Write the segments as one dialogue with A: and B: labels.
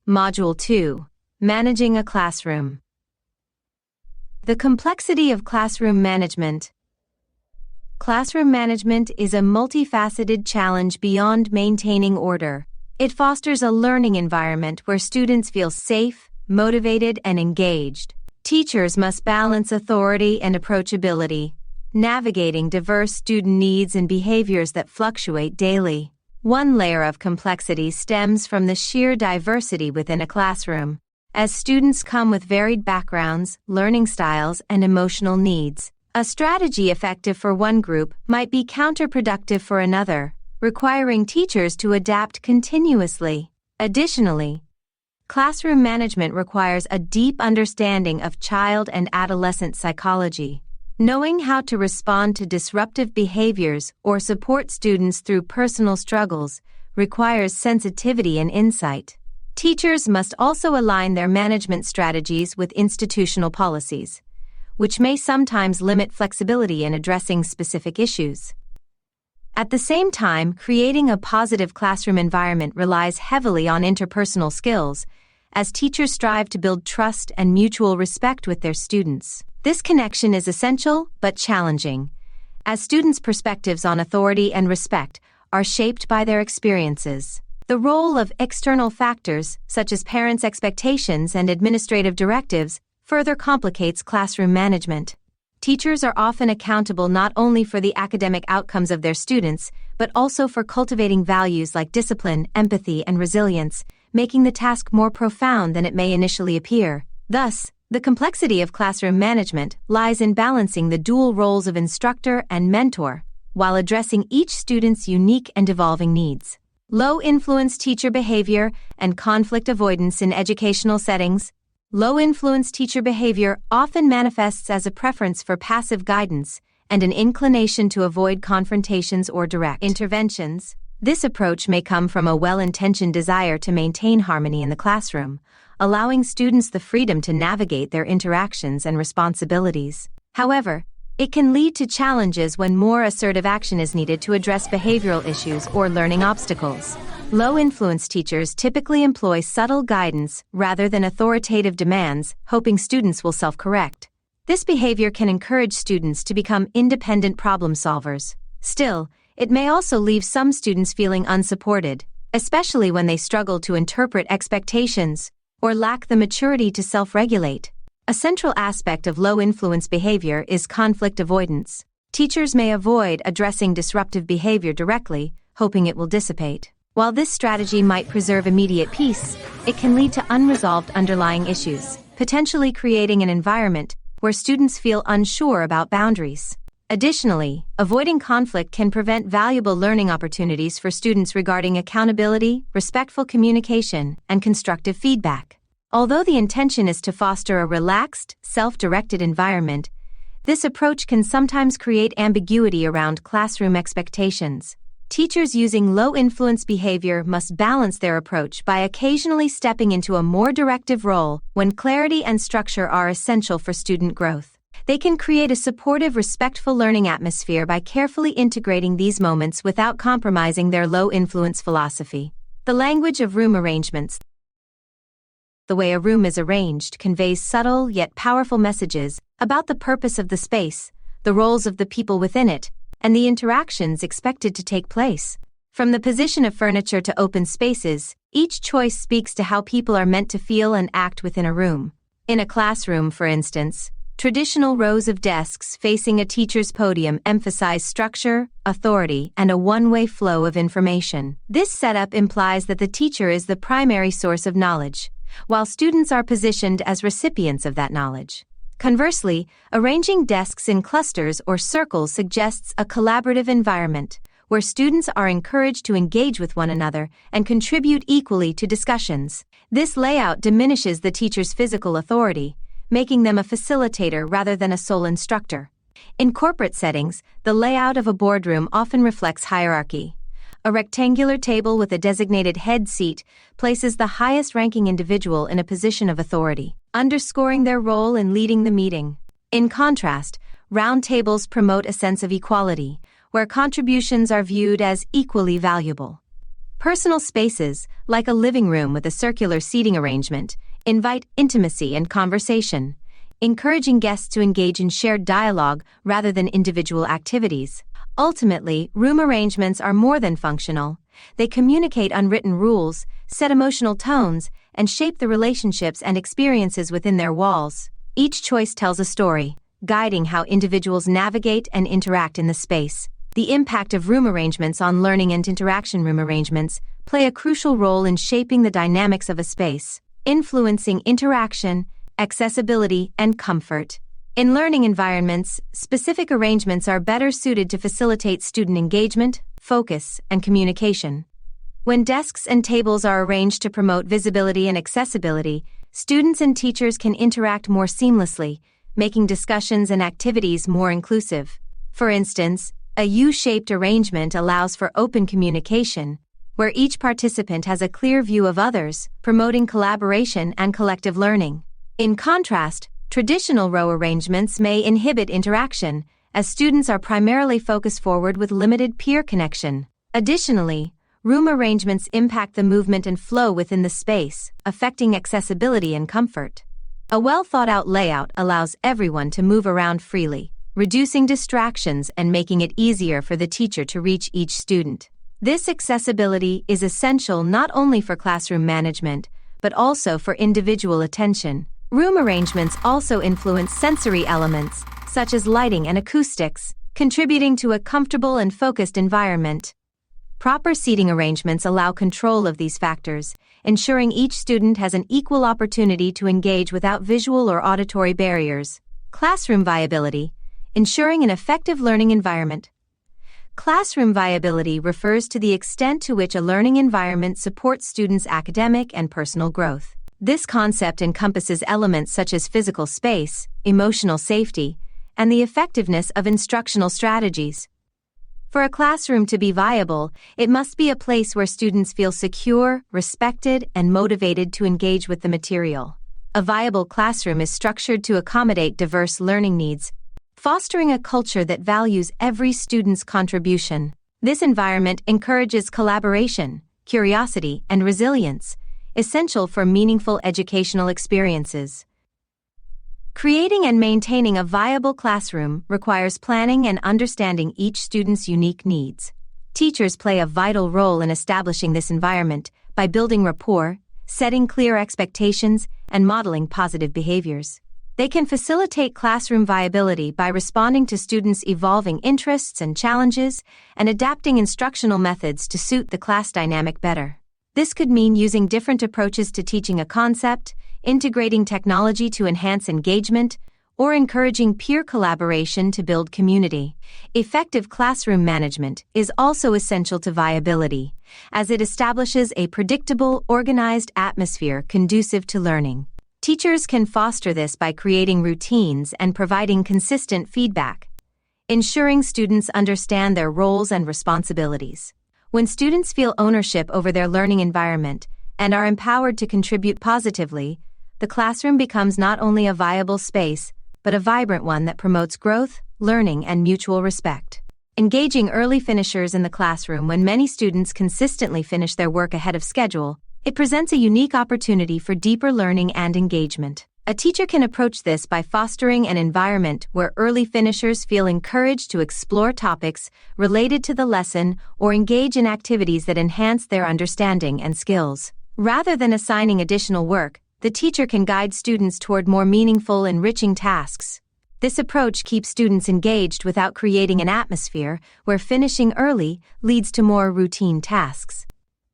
A: Module 2. Managing a Classroom. The complexity of classroom management. Classroom management is a multifaceted challenge beyond maintaining order. It fosters a learning environment where students feel safe, motivated, and engaged. Teachers must balance authority and approachability, navigating diverse student needs and behaviors that fluctuate daily. One layer of complexity stems from the sheer diversity within a classroom. As students come with varied backgrounds, learning styles, and emotional needs, a strategy effective for one group might be counterproductive for another, requiring teachers to adapt continuously. Additionally, classroom management requires a deep understanding of child and adolescent psychology. Knowing how to respond to disruptive behaviors or support students through personal struggles requires sensitivity and insight. Teachers must also align their management strategies with institutional policies, which may sometimes limit flexibility in addressing specific issues. At the same time, creating a positive classroom environment relies heavily on interpersonal skills, as teachers strive to build trust and mutual respect with their students. This connection is essential but challenging, as students' perspectives on authority and respect are shaped by their experiences. The role of external factors, such as parents' expectations and administrative directives, further complicates classroom management. Teachers are often accountable not only for the academic outcomes of their students, but also for cultivating values like discipline, empathy, and resilience, making the task more profound than it may initially appear. Thus, the complexity of classroom management lies in balancing the dual roles of instructor and mentor, while addressing each student's unique and evolving needs. Low-influence teacher behavior and conflict avoidance in educational settings. Low-influence teacher behavior often manifests as a preference for passive guidance and an inclination to avoid confrontations or direct interventions. This approach may come from a well-intentioned desire to maintain harmony in the classroom, allowing students the freedom to navigate their interactions and responsibilities. However, it can lead to challenges when more assertive action is needed to address behavioral issues or learning obstacles. Low-influence teachers typically employ subtle guidance rather than authoritative demands, hoping students will self-correct. This behavior can encourage students to become independent problem solvers. Still, it may also leave some students feeling unsupported, especially when they struggle to interpret expectations or lack the maturity to self-regulate. A central aspect of low-influence behavior is conflict avoidance. Teachers may avoid addressing disruptive behavior directly, hoping it will dissipate. While this strategy might preserve immediate peace, it can lead to unresolved underlying issues, potentially creating an environment where students feel unsure about boundaries. Additionally, avoiding conflict can prevent valuable learning opportunities for students regarding accountability, respectful communication, and constructive feedback. Although the intention is to foster a relaxed, self-directed environment, this approach can sometimes create ambiguity around classroom expectations. Teachers using low-influence behavior must balance their approach by occasionally stepping into a more directive role when clarity and structure are essential for student growth. They can create a supportive, respectful learning atmosphere by carefully integrating these moments without compromising their low-influence philosophy. The language of room arrangements. The way a room is arranged conveys subtle yet powerful messages about the purpose of the space, the roles of the people within it, and the interactions expected to take place. From the position of furniture to open spaces, each choice speaks to how people are meant to feel and act within a room. In a classroom, for instance, traditional rows of desks facing a teacher's podium emphasize structure, authority, and a one-way flow of information. This setup implies that the teacher is the primary source of knowledge, while students are positioned as recipients of that knowledge. Conversely, arranging desks in clusters or circles suggests a collaborative environment, where students are encouraged to engage with one another and contribute equally to discussions. This layout diminishes the teacher's physical authority, making them a facilitator rather than a sole instructor. In corporate settings, the layout of a boardroom often reflects hierarchy. A rectangular table with a designated head seat places the highest-ranking individual in a position of authority, underscoring their role in leading the meeting. In contrast, round tables promote a sense of equality, where contributions are viewed as equally valuable. Personal spaces, like a living room with a circular seating arrangement, invite intimacy and conversation, encouraging guests to engage in shared dialogue rather than individual activities. Ultimately, room arrangements are more than functional. They communicate unwritten rules, set emotional tones, and shape the relationships and experiences within their walls. Each choice tells a story, guiding how individuals navigate and interact in the space. The impact of room arrangements on learning and interaction. Room arrangements play a crucial role in shaping the dynamics of a space, influencing interaction, accessibility, and comfort. In learning environments, specific arrangements are better suited to facilitate student engagement, focus, and communication. When desks and tables are arranged to promote visibility and accessibility, students and teachers can interact more seamlessly, making discussions and activities more inclusive. For instance, a U-shaped arrangement allows for open communication, where each participant has a clear view of others, promoting collaboration and collective learning. In contrast, traditional row arrangements may inhibit interaction, as students are primarily focused forward with limited peer connection. Additionally, room arrangements impact the movement and flow within the space, affecting accessibility and comfort. A well-thought-out layout allows everyone to move around freely, reducing distractions and making it easier for the teacher to reach each student. This accessibility is essential not only for classroom management, but also for individual attention. Room arrangements also influence sensory elements, such as lighting and acoustics, contributing to a comfortable and focused environment. Proper seating arrangements allow control of these factors, ensuring each student has an equal opportunity to engage without visual or auditory barriers. Classroom viability, ensuring an effective learning environment. Classroom viability refers to the extent to which a learning environment supports students' academic and personal growth. This concept encompasses elements such as physical space, emotional safety, and the effectiveness of instructional strategies. For a classroom to be viable, it must be a place where students feel secure, respected, and motivated to engage with the material. A viable classroom is structured to accommodate diverse learning needs, fostering a culture that values every student's contribution. This environment encourages collaboration, curiosity, and resilience, essential for meaningful educational experiences. Creating and maintaining a viable classroom requires planning and understanding each student's unique needs. Teachers play a vital role in establishing this environment by building rapport, setting clear expectations, and modeling positive behaviors. They can facilitate classroom viability by responding to students' evolving interests and challenges and adapting instructional methods to suit the class dynamic better. This could mean using different approaches to teaching a concept, integrating technology to enhance engagement, or encouraging peer collaboration to build community. Effective classroom management is also essential to viability, as it establishes a predictable, organized atmosphere conducive to learning. Teachers can foster this by creating routines and providing consistent feedback, ensuring students understand their roles and responsibilities. When students feel ownership over their learning environment and are empowered to contribute positively, the classroom becomes not only a viable space, but a vibrant one that promotes growth, learning, and mutual respect. Engaging early finishers in the classroom. When many students consistently finish their work ahead of schedule, it presents a unique opportunity for deeper learning and engagement. A teacher can approach this by fostering an environment where early finishers feel encouraged to explore topics related to the lesson or engage in activities that enhance their understanding and skills. Rather than assigning additional work, the teacher can guide students toward more meaningful, enriching tasks. This approach keeps students engaged without creating an atmosphere where finishing early leads to more routine tasks.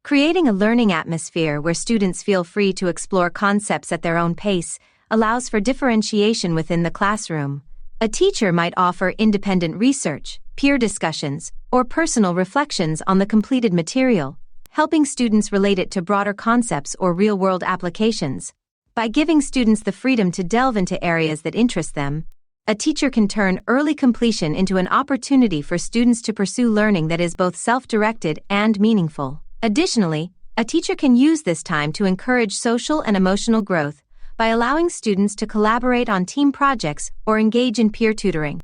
A: Creating a learning atmosphere where students feel free to explore concepts at their own pace allows for differentiation within the classroom. A teacher might offer independent research, peer discussions, or personal reflections on the completed material, helping students relate it to broader concepts or real-world applications. By giving students the freedom to delve into areas that interest them, a teacher can turn early completion into an opportunity for students to pursue learning that is both self-directed and meaningful. Additionally, a teacher can use this time to encourage social and emotional growth by allowing students to collaborate on team projects or engage in peer tutoring.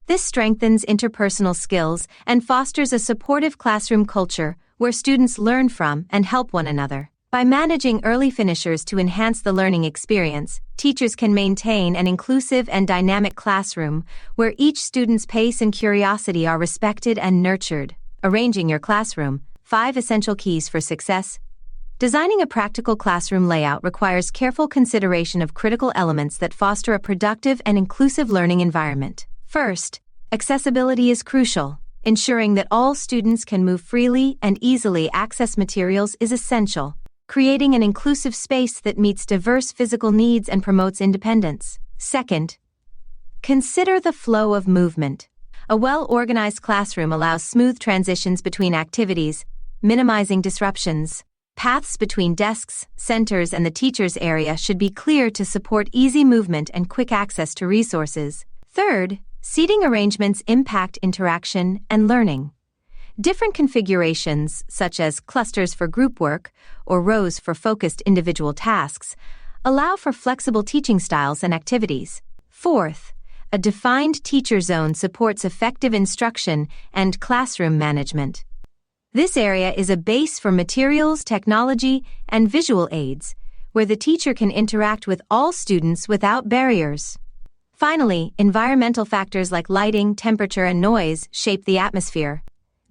A: This strengthens interpersonal skills and fosters a supportive classroom culture where students learn from and help one another. By managing early finishers to enhance the learning experience, teachers can maintain an inclusive and dynamic classroom where each student's pace and curiosity are respected and nurtured. Arranging your classroom. 5 essential keys for success. Designing a practical classroom layout requires careful consideration of critical elements that foster a productive and inclusive learning environment. First, accessibility is crucial. Ensuring that all students can move freely and easily access materials is essential, creating an inclusive space that meets diverse physical needs and promotes independence. Second, consider the flow of movement. A well-organized classroom allows smooth transitions between activities, minimizing disruptions. Paths between desks, centers, and the teacher's area should be clear to support easy movement and quick access to resources. Third, seating arrangements impact interaction and learning. Different configurations, such as clusters for group work or rows for focused individual tasks, allow for flexible teaching styles and activities. Fourth, a defined teacher zone supports effective instruction and classroom management. This area is a base for materials, technology, and visual aids, where the teacher can interact with all students without barriers. Finally, environmental factors like lighting, temperature, and noise shape the atmosphere.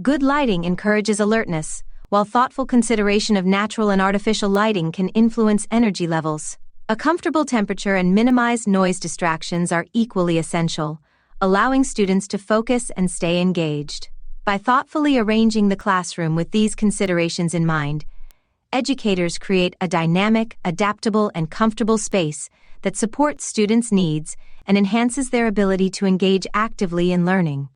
A: Good lighting encourages alertness, while thoughtful consideration of natural and artificial lighting can influence energy levels. A comfortable temperature and minimized noise distractions are equally essential, allowing students to focus and stay engaged. By thoughtfully arranging the classroom with these considerations in mind, educators create a dynamic, adaptable, and comfortable space that supports students' needs and enhances their ability to engage actively in learning.